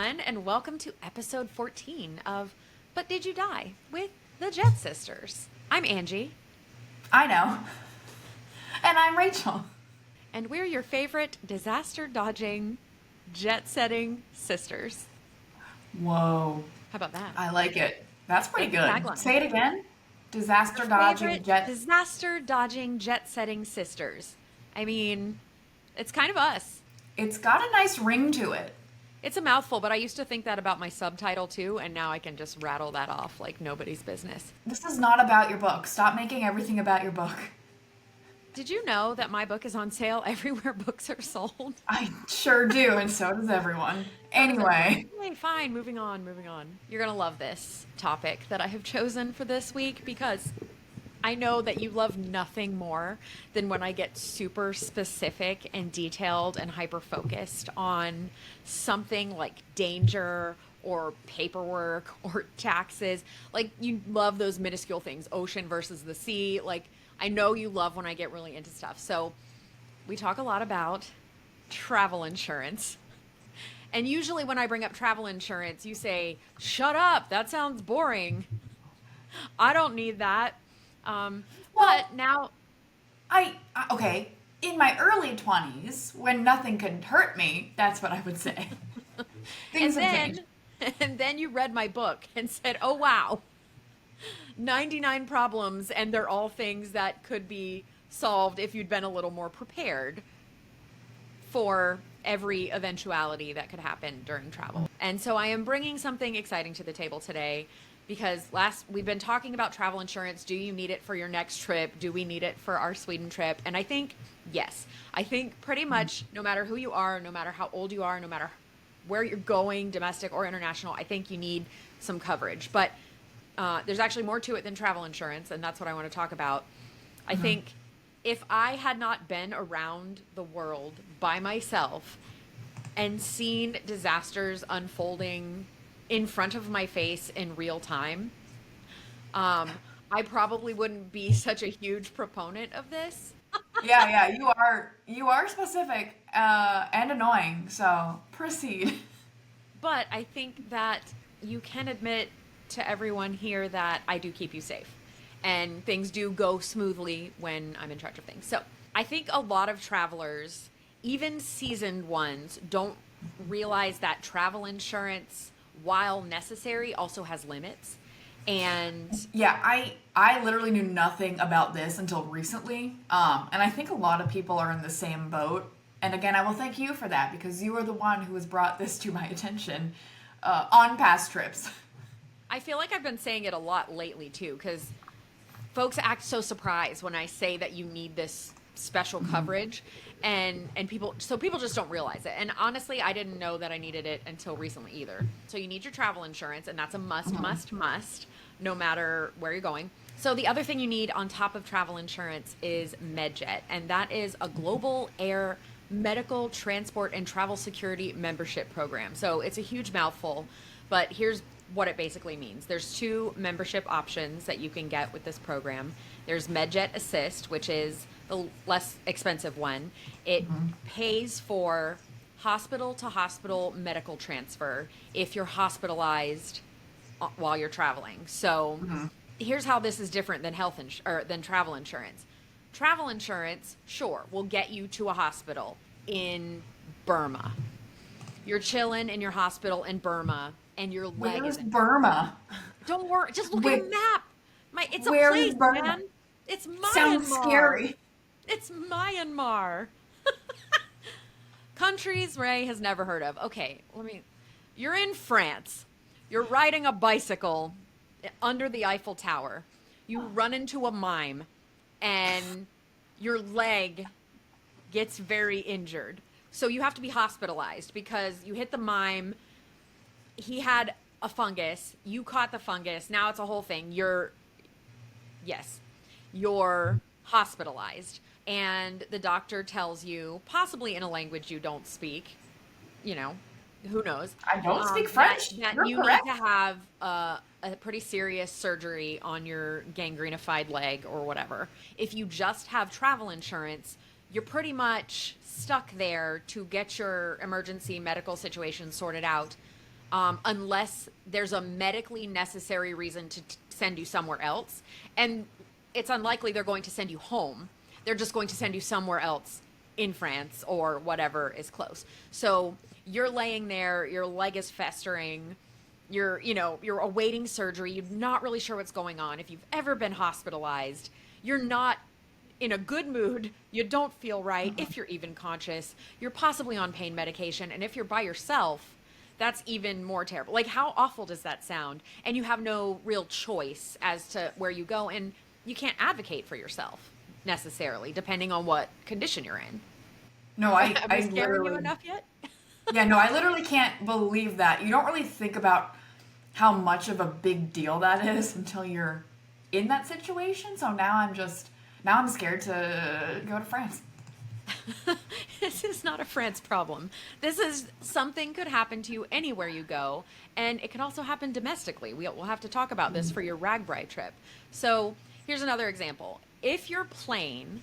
everyone, and welcome to episode 14 of But Did You Die? With the Jet Sisters. I'm Angie. I know. And I'm Rachel. And we're your favorite disaster-dodging, jet-setting sisters. Whoa. How about that? I like it. That's pretty That's the good. tagline. Say it again. Disaster dodging Favorite jet. disaster-dodging, jet-setting sisters. I mean, it's kind of us. It's got a nice ring to it. It's a mouthful, but I used to think that about my subtitle too, and now I can just rattle that off like nobody's business. This is not about your book. Stop making everything about your book. Did you know that my book is on sale everywhere books are sold? I sure do, and so does everyone. Anyway, Okay, fine, moving on. You're going to love this topic that I have chosen for this week because I know that you love nothing more than when I get super specific and detailed and hyper focused on something like danger or paperwork or taxes. Like, you love those minuscule things, ocean versus the sea. Like, I know you love when I get really into stuff. So we talk a lot about travel insurance. And usually when I bring up travel insurance, you say, shut up, that sounds boring. I don't need that. well, But now, okay. In my early 20s, when nothing could hurt me, that's what I would say. Things have changed. and then you read my book and said, oh, wow, 99 problems. And they're all things that could be solved if you'd been a little more prepared for every eventuality that could happen during travel. And so I am bringing something exciting to the table today because we've been talking about travel insurance. Do you need it for your next trip? Do we need it for our Sweden trip? And I think, yes, I think pretty much no matter who you are, no matter how old you are, no matter where you're going, domestic or international, I think you need some coverage. But there's actually more to it than travel insurance, and that's what I want to talk about. I think if I had not been around the world by myself and seen disasters unfolding in front of my face in real time, I probably wouldn't be such a huge proponent of this. Yeah, you are specific and annoying, so proceed. But I think that you can admit to everyone here that I do keep you safe. And things do go smoothly when I'm in charge of things. So I think a lot of travelers, even seasoned ones, don't realize that travel insurance, while necessary, also has limits. And Yeah, I literally knew nothing about this until recently, and I think a lot of people are in the same boat. And again, I will thank you for that because you are the one who has brought this to my attention on past trips. I feel like I've been saying it a lot lately too, because folks act so surprised when I say that you need this special coverage, and people just don't realize it. And honestly, I didn't know that I needed it until recently either. So you need your travel insurance, and that's a must, no matter where you're going. So the other thing you need on top of travel insurance is Medjet, and that is a global air medical transport and travel security membership program. So it's a huge mouthful, but here's what it basically means. There's two membership options that you can get with this program. There's Medjet Assist, which is the less expensive one. It pays for hospital to hospital medical transfer if you're hospitalized while you're traveling. So here's how this is different than than travel insurance. Travel insurance, sure, will get you to a hospital in Burma. You're chilling in your hospital in Burma, and your leg Where's is in. Burma? Don't worry, just look at Wait, a map. It's a where place, is Burma? man. It's Sounds Myanmar. scary. It's Myanmar. Countries Ray has never heard of. Okay, you're in France. You're riding a bicycle under the Eiffel Tower. You run into a mime, and your leg gets very injured. So you have to be hospitalized because you hit the mime. He had a fungus. You caught the fungus. Now it's a whole thing. You're hospitalized. And the doctor tells you, possibly in a language you don't speak, who knows? I don't speak French. That You're you correct. need to have a pretty serious surgery on your gangrenified leg or whatever. If you just have travel insurance, you're pretty much stuck there to get your emergency medical situation sorted out unless there's a medically necessary reason to send you somewhere else. And it's unlikely they're going to send you home. They're just going to send you somewhere else in France or whatever is close. So you're laying there, your leg is festering, you're awaiting surgery, you're not really sure what's going on. If you've ever been hospitalized, you're not in a good mood, you don't feel right. If you're even conscious, you're possibly on pain medication. And if you're by yourself, that's even more terrible. Like, how awful does that sound? And you have no real choice as to where you go, and you can't advocate for yourself necessarily, depending on what condition you're in. No, I, Am I I scaring you literally, enough yet? yeah, no, I literally can't believe that. You don't really think about how much of a big deal that is until you're in that situation. So now I'm scared to go to France. This is not a France problem. This is something could happen to you anywhere you go, and it can also happen domestically. We'll have to talk about this for your Ragbri trip. So here's another example. If your plane,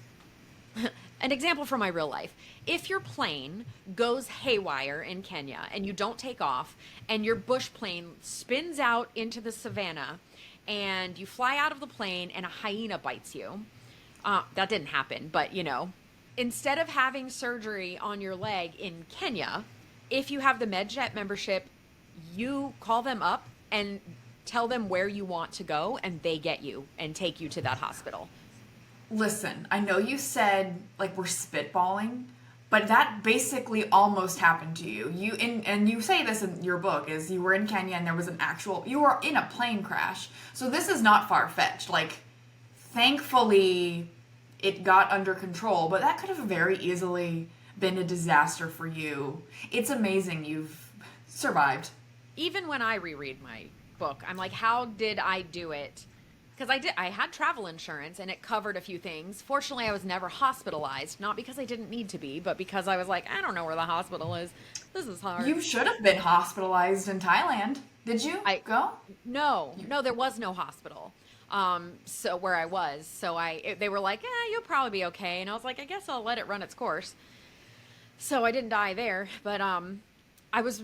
an example from my real life, if your plane goes haywire in Kenya and you don't take off, and your bush plane spins out into the savannah, and you fly out of the plane and a hyena bites you, that didn't happen, but instead of having surgery on your leg in Kenya, if you have the Medjet membership, you call them up and tell them where you want to go, and they get you and take you to that hospital. Listen, I know you said like we're spitballing, but that basically almost happened to you. And you say this in your book is you were in Kenya and there was you were in a plane crash. So this is not far-fetched. Like, thankfully it got under control, but that could have very easily been a disaster for you. It's amazing you've survived. Even when I reread my book, I'm like, how did I do it? Because I had travel insurance and it covered a few things. Fortunately, I was never hospitalized, not because I didn't need to be, but because I was like, I don't know where the hospital is. This is hard. You should have been hospitalized in Thailand. Did you go? No, there was no hospital. So where I was, they were like, you'll probably be okay. And I was like, I guess I'll let it run its course. So I didn't die there, but, I was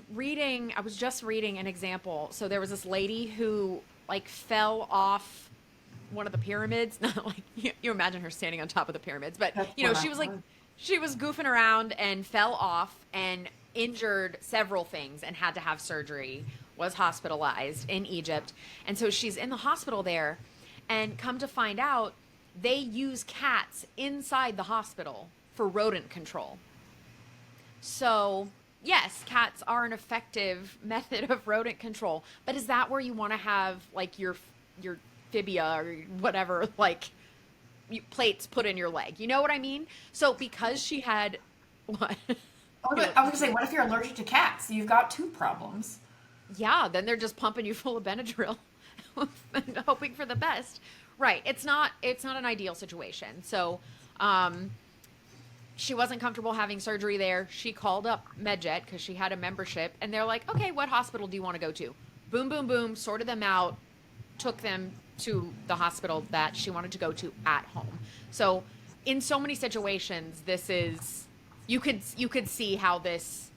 just reading an example. So there was this lady who like fell off one of the pyramids. Not like you imagine her standing on top of the pyramids, but she was goofing around and fell off and injured several things and had to have surgery, was hospitalized in Egypt. And so she's in the hospital there, and come to find out, they use cats inside the hospital for rodent control. So, yes, cats are an effective method of rodent control, but is that where you want to have like your fibia or whatever, like plates put in your leg? You know what I mean? So because she had what? I was going to say, what if you're allergic to cats? You've got two problems. Yeah, then they're just pumping you full of Benadryl and hoping for the best. Right. It's not an ideal situation. So, she wasn't comfortable having surgery there. She called up Medjet because she had a membership, and they're like, okay, what hospital do you want to go to? Boom, boom, boom, sorted them out, took them to the hospital that she wanted to go to at home. So in so many situations, this is, you could see how this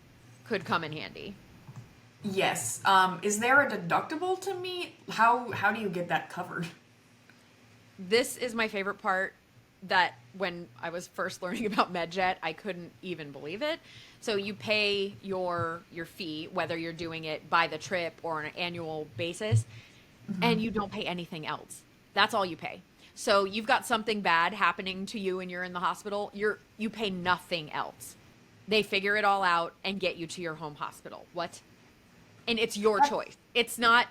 could come in handy. Yes. Is there a deductible to meet? How do you get that covered? This is my favorite part, that when I was first learning about Medjet, I couldn't even believe it. So you pay your fee, whether you're doing it by the trip or on an annual basis, and you don't pay anything else. That's all you pay. So you've got something bad happening to you and you're in the hospital, you pay nothing else. They figure it all out and get you to your home hospital. What? And it's your choice. It's not,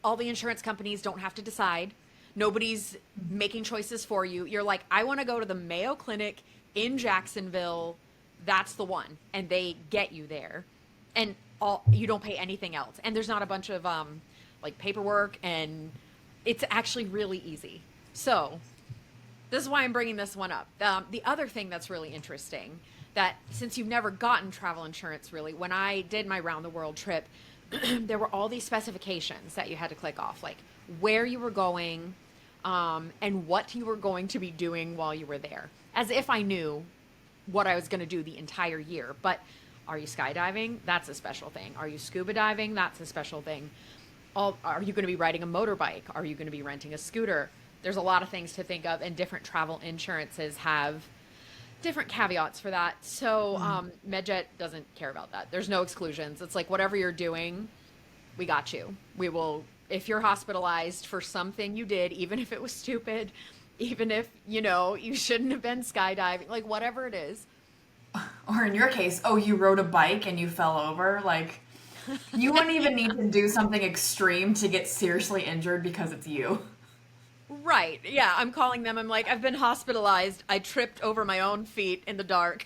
all the insurance companies don't have to decide. Nobody's making choices for you. You're like, I want to go to the Mayo Clinic in Jacksonville. That's the one. And they get you there. And you don't pay anything else. And there's not a bunch of like paperwork, and it's actually really easy. So this is why I'm bringing this one up. The other thing that's really interesting, that since you've never gotten travel insurance really, when I did my round the world trip, there were all these specifications that you had to click off, like where you were going, and what you were going to be doing while you were there, as if I knew what I was going to do the entire year. But Are you skydiving? That's a special thing. Are you scuba diving? That's a special thing. Are you going to be riding a motorbike? Are you going to be renting a scooter? There's a lot of things to think of, and different travel insurances have different caveats for that. So Medjet doesn't care about that. There's no exclusions. It's like, whatever you're doing, we got you. We will, if you're hospitalized for something you did, even if it was stupid, even if, you shouldn't have been skydiving, like whatever it is. Or in your case, you rode a bike and you fell over. Like, you wouldn't even need to do something extreme to get seriously injured because it's you. Right. Yeah. I'm calling them. I'm like, I've been hospitalized. I tripped over my own feet in the dark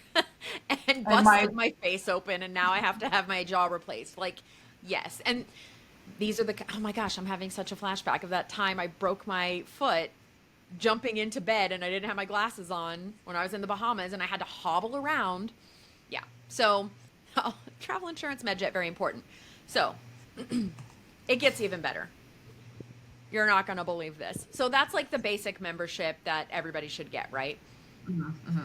and busted my face open. And now I have to have my jaw replaced. Like, yes. And these are oh my gosh, I'm having such a flashback of that time I broke my foot jumping into bed and I didn't have my glasses on when I was in the Bahamas and I had to hobble around. Yeah. So travel insurance, Medjet, very important. So it gets even better. You're not going to believe this. So that's like the basic membership that everybody should get, right?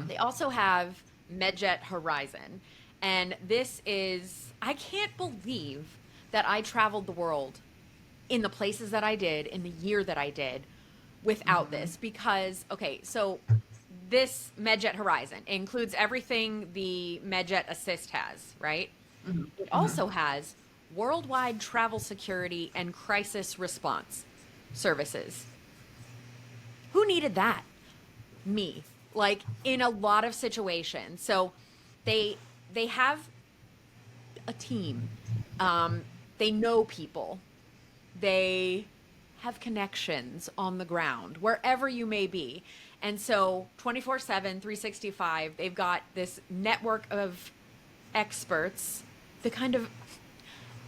They also have Medjet Horizon. And this is, I can't believe that I traveled the world in the places that I did, in the year that I did, without this. Because, okay, so this Medjet Horizon includes everything the Medjet Assist has, right? It also has worldwide travel security and crisis response services. Who needed that? Me. Like, in a lot of situations. So they have a team. They know people. They have connections on the ground, wherever you may be. And so 24/7, 365, they've got this network of experts, the kind of,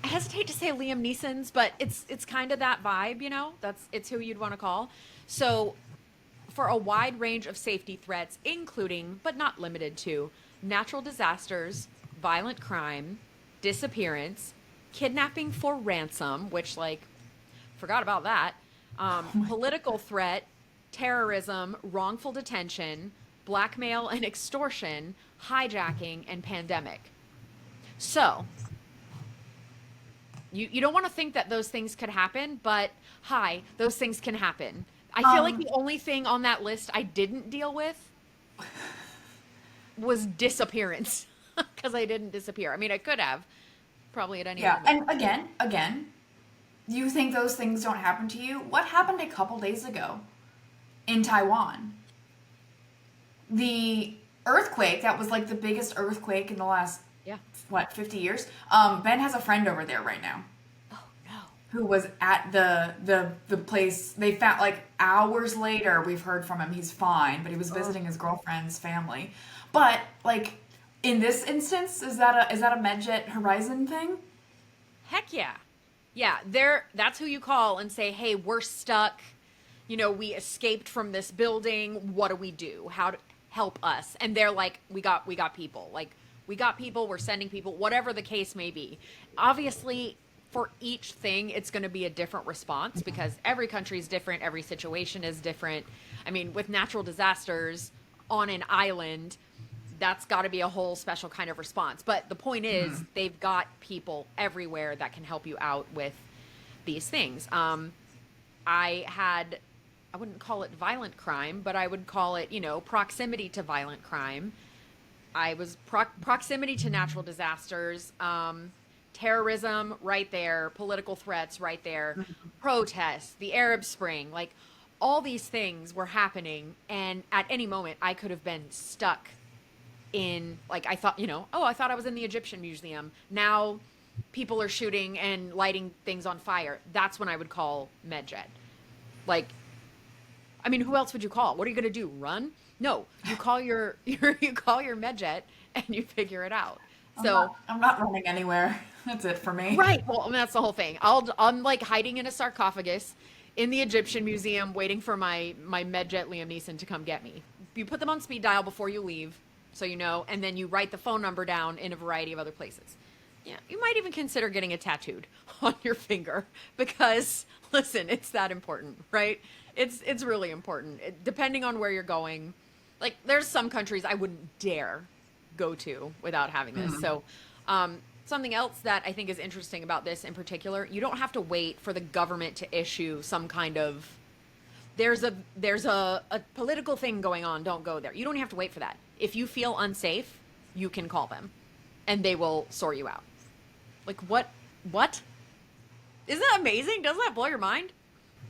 I hesitate to say Liam Neeson's, but it's kind of that vibe, it's who you'd want to call. So for a wide range of safety threats, including, but not limited to, natural disasters, violent crime, disappearance, kidnapping for ransom, which, like, forgot about that, political threat, terrorism, wrongful detention, blackmail and extortion, hijacking, and pandemic. So you don't want to think that those things could happen, but those things can happen. I feel like the only thing on that list I didn't deal with was disappearance, because I didn't disappear. I mean, I could have, probably at any moment. And again, you think those things don't happen to you? What happened a couple days ago in Taiwan? The earthquake, that was like the biggest earthquake in the last, 50 years? Ben has a friend over there right now. Oh, no. Who was at the place. They found, like, hours later, we've heard from him. He's fine, but he was visiting his girlfriend's family. But, like, in this instance, is that a Medjet Horizon thing? Heck yeah. Yeah, that's who you call and say, hey, we're stuck. We escaped from this building. What do we do? How to help us? And they're like, we got people. Like, we got people, we're sending people, whatever the case may be. Obviously, for each thing, it's going to be a different response because every country is different. Every situation is different. I mean, with natural disasters on an island, that's got to be a whole special kind of response. But the point is, they've got people everywhere that can help you out with these things. I wouldn't call it violent crime, but I would call it, proximity to violent crime. I was proximity to natural disasters, terrorism right there, political threats right there, protests, the Arab Spring, like all these things were happening. And at any moment I could have been stuck in, like, I thought, I thought I was in the Egyptian Museum. Now people are shooting and lighting things on fire. That's when I would call Medjet. Like, I mean, who else would you call? What are you going to do? Run? No, you call your Medjet and you figure it out. So I'm not running anywhere. That's it for me. Right. Well, I mean, that's the whole thing. I'm like hiding in a sarcophagus in the Egyptian Museum, waiting for my Medjet Liam Neeson to come get me. You put them on speed dial before you leave, so and then you write the phone number down in a variety of other places. Yeah, you might even consider getting it tattooed on your finger because, listen, it's that important, right? It's really important. Depending on where you're going, like, there's some countries I wouldn't dare go to without having this. So Something else that I think is interesting about this in particular, you don't have to wait for the government to issue some kind of there's a political thing going on, don't go there. You don't have to wait for that. If you feel unsafe, you can call them and they will sort you out. Like what? Isn't that amazing? Doesn't that blow your mind?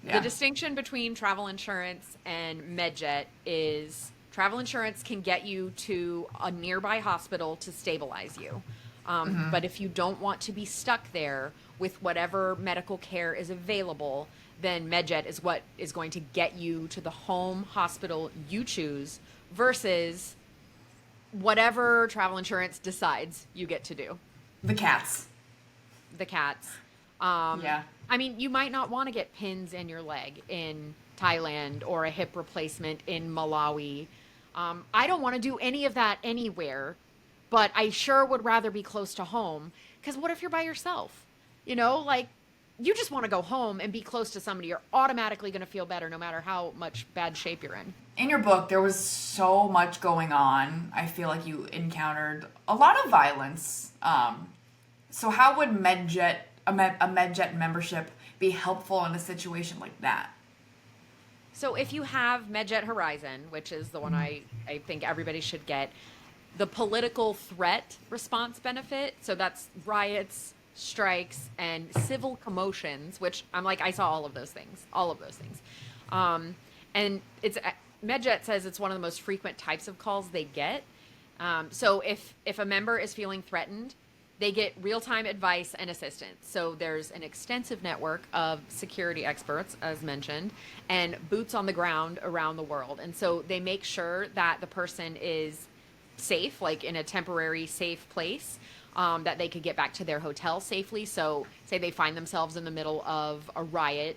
Yeah. The distinction between travel insurance and Medjet is travel insurance can get you to a nearby hospital to stabilize you. But if you don't want to be stuck there with whatever medical care is available, then Medjet is what is going to get you to the home hospital you choose versus whatever travel insurance decides you get to do. The cats. Yeah. I mean, you might not want to get pins in your leg in Thailand or a hip replacement in Malawi. I don't want to do any of that anywhere, but I sure would rather be close to home. Because what if you're by yourself? You know, like, you just want to go home and be close to somebody. You're automatically going to feel better no matter how much bad shape you're in. In your book, there was so much going on. I feel like you encountered a lot of violence. So how would a Medjet membership be helpful in a situation like that? So if you have Medjet Horizon, which is the one I think everybody should get, the political threat response benefit, so that's riots, strikes, and civil commotions, which I'm like, I saw all of those things. And it's Medjet says it's one of the most frequent types of calls they get. So if a member is feeling threatened, they get real-time advice and assistance. So there's an extensive network of security experts, as mentioned, and boots on the ground around the world. And so they make sure that the person is safe, like in a temporary safe place, that they could get back to their hotel safely. So say they find themselves in the middle of a riot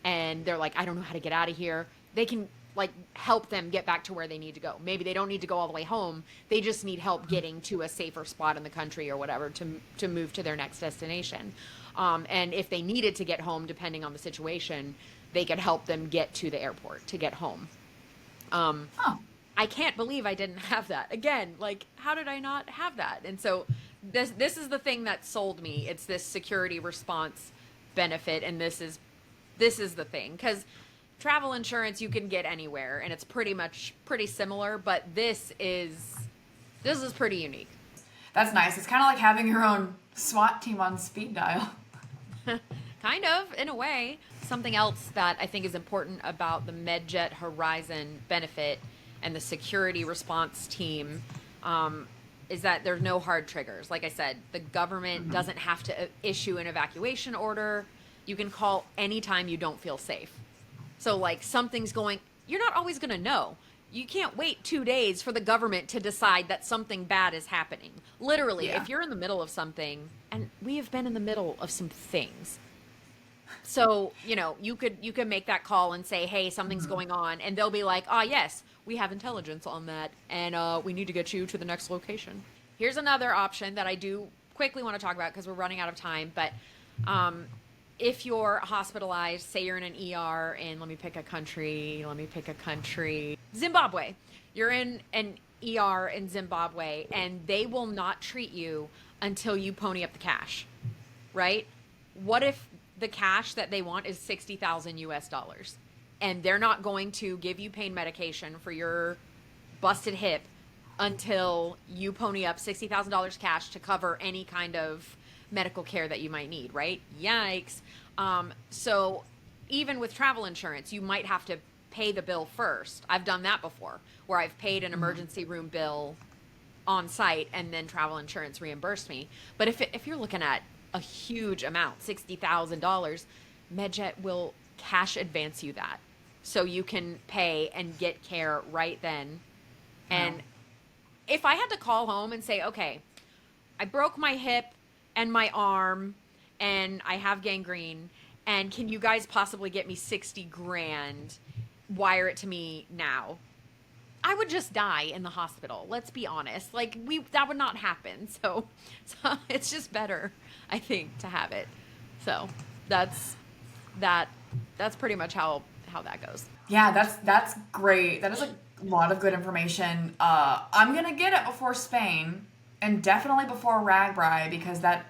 and they're like, I don't know how to get out of here. They can like help them get back to where they need to go. Maybe they don't need to go all the way home. They just need help getting to a safer spot in the country or whatever to move to their next destination. And if they needed to get home, depending on the situation, they could help them get to the airport to get home. I can't believe I didn't have that. Again, like, how did I not have that? And so this is the thing that sold me. It's this security response benefit, and this is the thing. Because travel insurance you can get anywhere, and it's pretty similar, but this is pretty unique. That's nice. It's kind of like having your own SWAT team on speed dial. Kind of, in a way. Something else that I think is important about the Medjet Horizon benefit and the security response team is that there's no hard triggers. Like I said, the government doesn't have to issue an evacuation order. You can call anytime you don't feel safe. So like something's going, you're not always going to know. You can't wait 2 days for the government to decide that something bad is happening. Literally, if you're in the middle of something, and we have been in the middle of some things. So, you know, you could make that call and say, hey, something's going on. And they'll be like, yes, we have intelligence on that. And we need to get you to the next location. Here's another option that I do quickly want to talk about because we're running out of time. But if you're hospitalized, say you're in an ER in, let me pick a country, Zimbabwe. You're in an ER in Zimbabwe, and they will not treat you until you pony up the cash, right? What if the cash that they want is $60,000 US, and they're not going to give you pain medication for your busted hip until you pony up $60,000 cash to cover any kind of medical care that you might need, right? Yikes. So even with travel insurance, you might have to pay the bill first. I've done that before, where I've paid an emergency room bill on site and then travel insurance reimbursed me. But if you're looking at a huge amount, $60,000, Medjet will cash advance you that. So you can pay and get care right then. And if I had to call home and say, okay, I broke my hip and my arm and I have gangrene, and can you guys possibly get me 60 grand, wire it to me now? I would just die in the hospital. Let's be honest. Like that would not happen. So it's just better, I think, to have it. So that's pretty much how that goes. Yeah, that's great. That is a lot of good information. I'm gonna get it before Spain, And definitely before Ragbri, because that,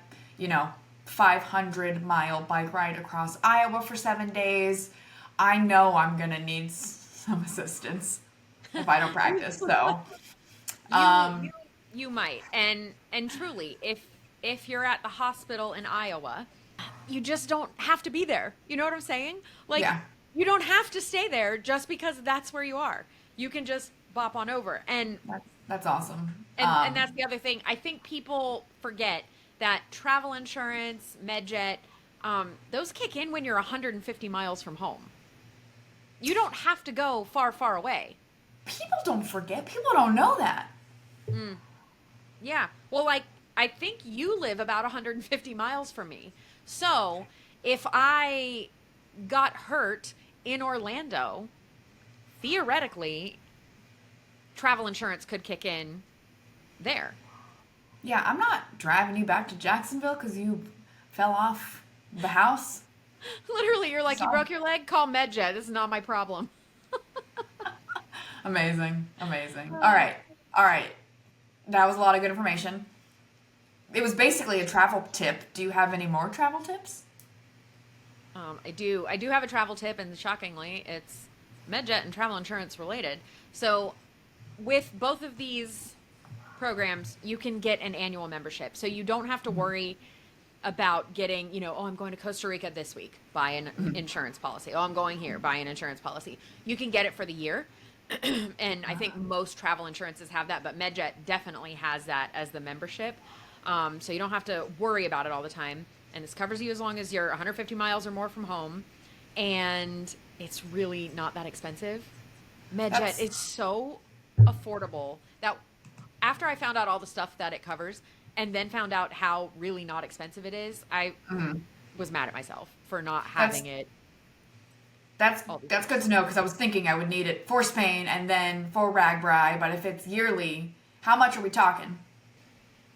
500-mile bike ride across Iowa for 7 days, I know I'm going to need some assistance if I don't practice. So, You you might. And truly, if you're at the hospital in Iowa, you just don't have to be there. You know what I'm saying? Like yeah, you don't have to stay there just because that's where you are. You can just bop on over. that's awesome. And that's the other thing. I think people forget that travel insurance, Medjet, those kick in when you're 150 miles from home. You don't have to go far, far away. People don't forget. People don't know that. Yeah. Well, like, I think you live about 150 miles from me. So if I got hurt in Orlando, theoretically, travel insurance could kick in there. Yeah, I'm not driving you back to Jacksonville because you fell off the house. Literally, you're like, you So- broke your leg? Call Medjet. This is not my problem. Amazing. Amazing. All right. That was a lot of good information. It was basically a travel tip. Do you have any more travel tips? I do have a travel tip, and shockingly, it's Medjet and travel insurance related. So with both of these programs, you can get an annual membership. So you don't have to worry about getting, oh, I'm going to Costa Rica this week, buy an insurance policy. Oh, I'm going here, buy an insurance policy. You can get it for the year. And I think most travel insurances have that, but Medjet definitely has that as the membership. So you don't have to worry about it all the time. And this covers you as long as you're 150 miles or more from home. And it's really not that expensive. Medjet is so affordable that after I found out all the stuff that it covers and then found out how really not expensive it is, I was mad at myself for not having it. That's good to know, because I was thinking I would need it for Spain and then for Ragbri, but if it's yearly, how much are we talking?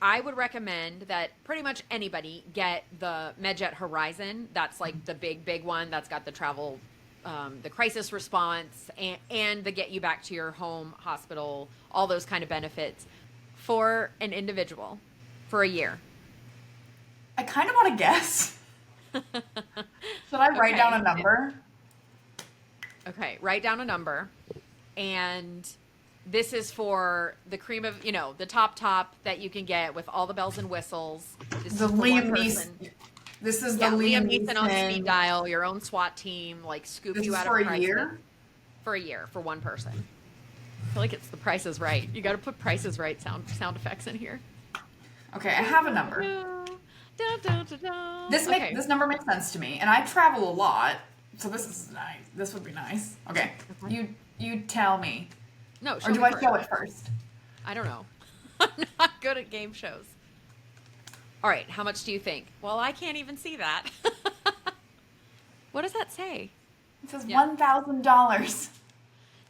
I would recommend that pretty much anybody get the Medjet Horizon. That's like the big one that's got the travel, the crisis response, and the get you back to your home, hospital, all those kind of benefits for an individual for a year. I kind of want to guess. Should I write down a number? Okay, write down a number. And this is for the cream of, the top that you can get with all the bells and whistles. This The is for Liam one person. Neeson. This is Yeah, the Liam Neeson on speed dial, your own SWAT team, like scoop This you is out for of a crisis. year? For a year, for one person. I feel like it's the Price is Right. You got to put Price is Right sound effects in here. Okay, I have a number. This number makes sense to me, and I travel a lot, so this is nice. This would be nice. Okay, you tell me. No, Or do I show it first? I don't know. I'm not good at game shows. All right, how much do you think? Well, I can't even see that. What does that say? It says $1,000.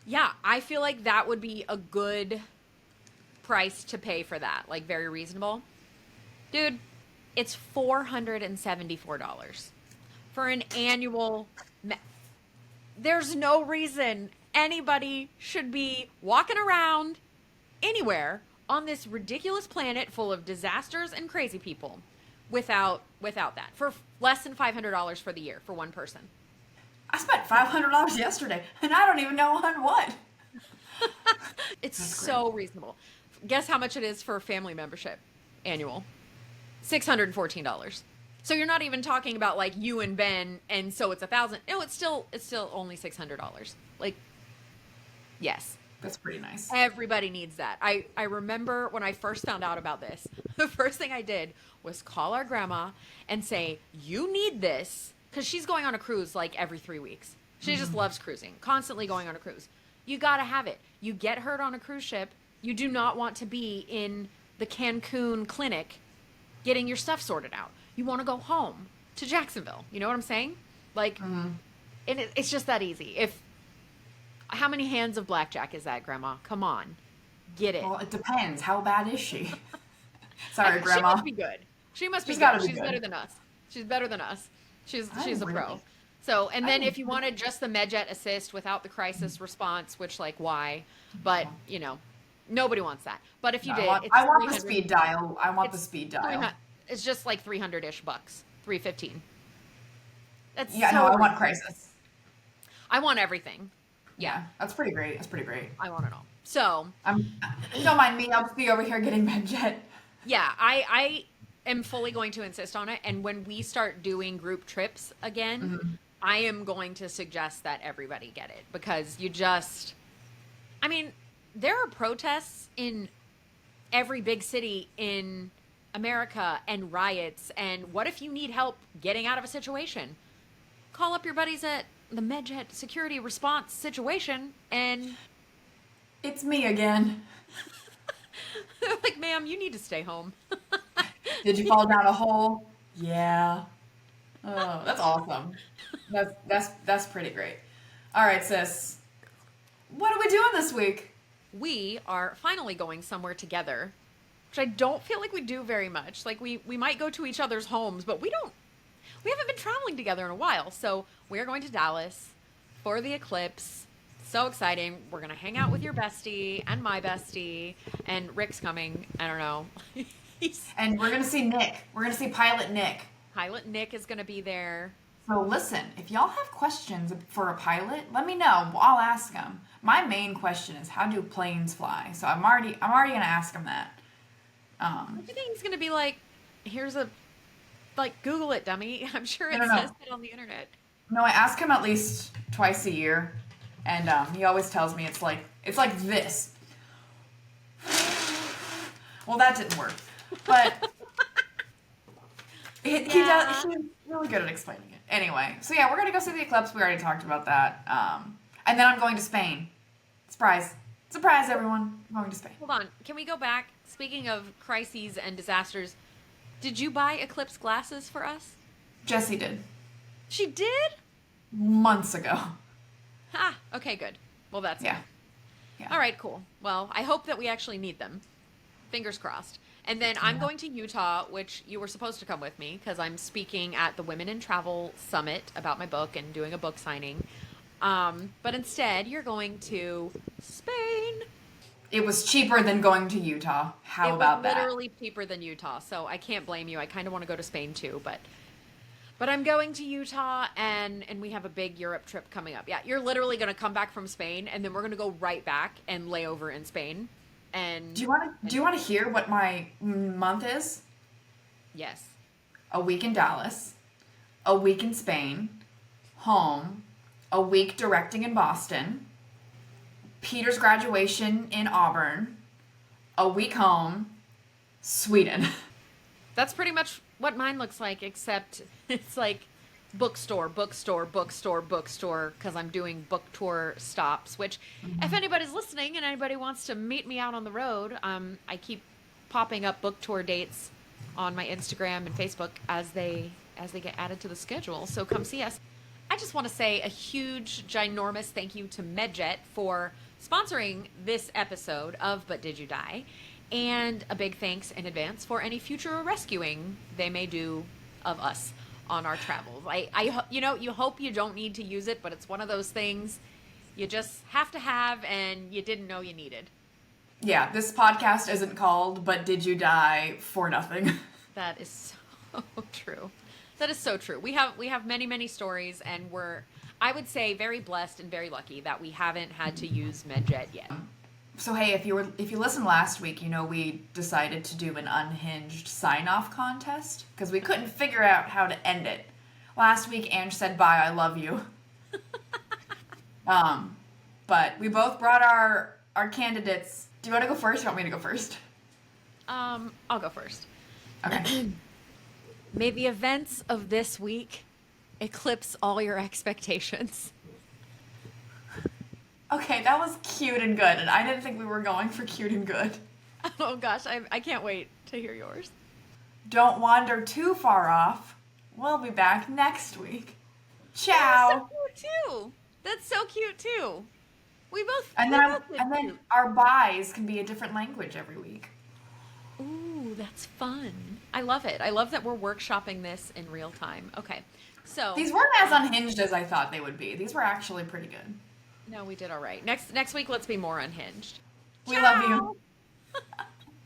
Yeah, I feel like that would be a good price to pay for that. Like, very reasonable. Dude, it's $474 for an annual. There's no reason anybody should be walking around anywhere on this ridiculous planet full of disasters and crazy people without that for less than $500 for the year for one person. I spent $500 yesterday, and I don't even know on what. It's so reasonable. Guess how much it is for a family membership annual? $614. So you're not even talking about like you and Ben, and so it's $1,000. No, it's still only $600. Like, yes. That's pretty nice. Everybody needs that. I remember when I first found out about this, the first thing I did was call our grandma and say, you need this, because she's going on a cruise like every 3 weeks. She just loves cruising, constantly going on a cruise. You got to have it. You get hurt on a cruise ship, you do not want to be in the Cancun clinic getting your stuff sorted out. You want to go home to Jacksonville. You know what I'm saying? Like, and it's just that easy. How many hands of blackjack is that, Grandma? Come on. Get it. Well, it depends. How bad is she? Sorry, Grandma. She must be good. She must be She's good. gotta be She's good. better than us. She's better than us. She's a pro. Really? So, and then if you wanted just the Medjet Assist without the crisis response, which, like, why? But, Nobody wants that. But if you No, did, it's I want the 300 speed dial. I want the it's speed dial. 300 It's just like 300-ish bucks. 315. That's Yeah, so no, I want reasonable. crisis. I want everything. Yeah, Yeah, that's pretty great. That's pretty great. I want it all. So, Don't mind me. I'll just be over here getting Medjet. yeah, I am fully going to insist on it. And when we start doing group trips again, I am going to suggest that everybody get it because I mean, there are protests in every big city in America and riots. And what if you need help getting out of a situation? Call up your buddies at the Medjet Security Response Situation and It's me again. they're like, ma'am, you need to stay home. Did you fall down a hole? Yeah. Oh, that's awesome. That's pretty great. All right, sis. What are we doing this week? We are finally going somewhere together, which I don't feel like we do very much. Like we might go to each other's homes, but we haven't been traveling together in a while. So we're going to Dallas for the eclipse. So exciting. We're going to hang out with your bestie and my bestie, and Rick's coming. I don't know. And we're going to see Nick. We're going to see Pilot Nick. Pilot Nick is going to be there. So listen, if y'all have questions for a pilot, let me know. I'll ask them. My main question is, how do planes fly? So I'm already going to ask him that. What do you think he's going to be like? Google it, dummy. I'm sure it No. says it on the internet. No, I ask him at least twice a year, and he always tells me it's like this. Well, that didn't work, but he does. He's really good at explaining it. Anyway, so yeah, we're gonna go see the eclipse. We already talked about that. And then I'm going to Spain. Surprise, everyone! I'm going to Spain. Hold on. Can we go back? Speaking of crises and disasters, did you buy eclipse glasses for us? Jessie did She did? months ago. Ha! Okay, good. Well, that's Yeah. good. Yeah. All right, cool. Well, I hope that we actually need them. Fingers crossed. And then I'm going to Utah, which you were supposed to come with me because I'm speaking at the Women in Travel Summit about my book and doing a book signing. But instead, you're going to Spain. It was cheaper than going to Utah. How about It was that? literally cheaper than Utah, so I can't blame you. I kind of want to go to Spain too, but I'm going to Utah and we have a big Europe trip coming up. Yeah, you're literally going to come back from Spain and then we're going to go right back and lay over in Spain. And Do you want to hear what my month is? yes. A week in Dallas, a week in Spain, home, a week directing in Boston, Peter's graduation in Auburn, a week home, Sweden. That's pretty much what mine looks like, except it's like bookstore, bookstore, bookstore, bookstore, because I'm doing book tour stops, which if anybody's listening and anybody wants to meet me out on the road, I keep popping up book tour dates on my Instagram and Facebook as they get added to the schedule. So come see us. I just want to say a huge, ginormous thank you to Medjet for sponsoring this episode of But Did You Die? And a big thanks in advance for any future rescuing they may do of us on our travels. You hope you don't need to use it, but it's one of those things you just have to have and you didn't know you needed. Yeah, this podcast isn't called But Did You Die for nothing. That is so true. That is so true. We have many, many stories, and we're, I would say, very blessed and very lucky that we haven't had to use Medjet yet. So hey, if you listened last week, we decided to do an Unhinged sign-off contest because we couldn't figure out how to end it. Last week, Ange said, "Bye, I love you." But we both brought our candidates. Do you want to go first? Or you want me to go first? I'll go first. Okay. May the events of this week eclipse all your expectations. Okay, that was cute and good, and I didn't think we were going for cute and good. Oh gosh, I can't wait to hear yours. Don't wander too far off. We'll be back next week. Ciao. That's so cute too. That's so cute too. We both And we then both did and then cute. our buys can be a different language every week. Ooh, that's fun. I love it. I love that we're workshopping this in real time. Okay, so These weren't as unhinged as I thought they would be. These were actually pretty good. no, we did all right. Next week, let's be more unhinged. We love you.